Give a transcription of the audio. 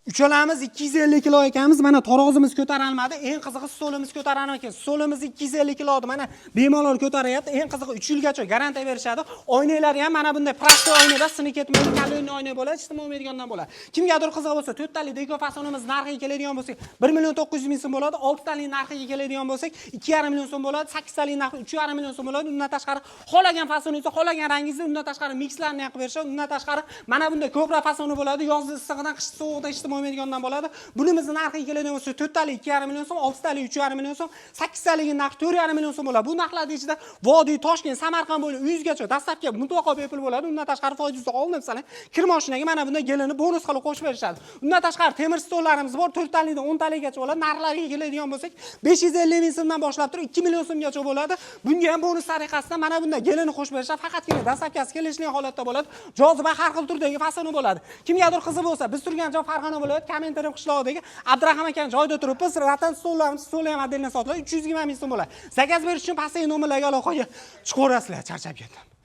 Uchalamiz 250 kilo ekanmiz. Mana tarozimiz ko'tarilmadi. Eng qizig'i stolimiz ko'tarilgan ekan. Stolimiz 250 kilo edi. Mana bemalol ko'taryapti. Eng qizig'i 3 yilgacha garantiya berishadi. Oynalari ham mana bunday plastik oynada sinib ketmaydi. Kalonli oyna bo'ladi, isitma olmaydigandan bo'ladi. Kimgadir qiziq bo'lsa, 4 tali deko fasonimiz narxiga keladigan bo'lsak, 1 900 ming so'm bo'ladi. 6 tali narxiga keladigan bo'lsak, 2,5 million so'm bo'ladi. 8 tali narxi 3,5 million so'm bo'ladi. Undan tashqari xohlagan fasoningizni, xohlagan rangingizni, undan tashqari mikslarni ham qilib berishadi. Undan tashqari mana bunday ko'proq fasoni bo'ladi. Yozda issig'idan, qish sovuqda isitma olmaydigandan bo'ladi. Bunimizni narxiga keladigan bo'lsa 4 tali 2,5 million so'm, 6 tali 3,5 million so'm, 8 talining narxi 4,5 million so'm bo'ladi. Bu narxlar ichida Vodiy, Toshkent, Samarqand bo'ylab 100 gacha dastlabki mutlaqo bepul bo'ladi. Undan tashqari foydasi olinib masalan, kir mashinaga mana bunday gelini bonus qilib qo'shib berishadi. Undan tashqari temir stollarimiz bor, 4 talidan 10 taligacha bo'ladi. Narxlariga keladigan bo'lsak, 550 ming so'mdan boshlab turib 2 million so'mgacha bo'ladi. Bunga ham bonus tariqasida mana bunday gelini qo'shib berishadi. Faqatgina dastlabkasi kelishli holatda bo'ladi. Joziba har xil turdagi fasoni bo'ladi. Kimgadir qiziq bo'lsa, biz turgan joy Farg'ona viloyat Kommentariy qishlog'idagi Abdurahim akaning joyida turibmiz. Ratan stollarimiz, stoli ham modelini sotiladi. 320 ming so'm bo'ladi. Zakaz berish uchun pastdagi nomerlarga aloqaga chiqaverasizlar. Charchab ketdim.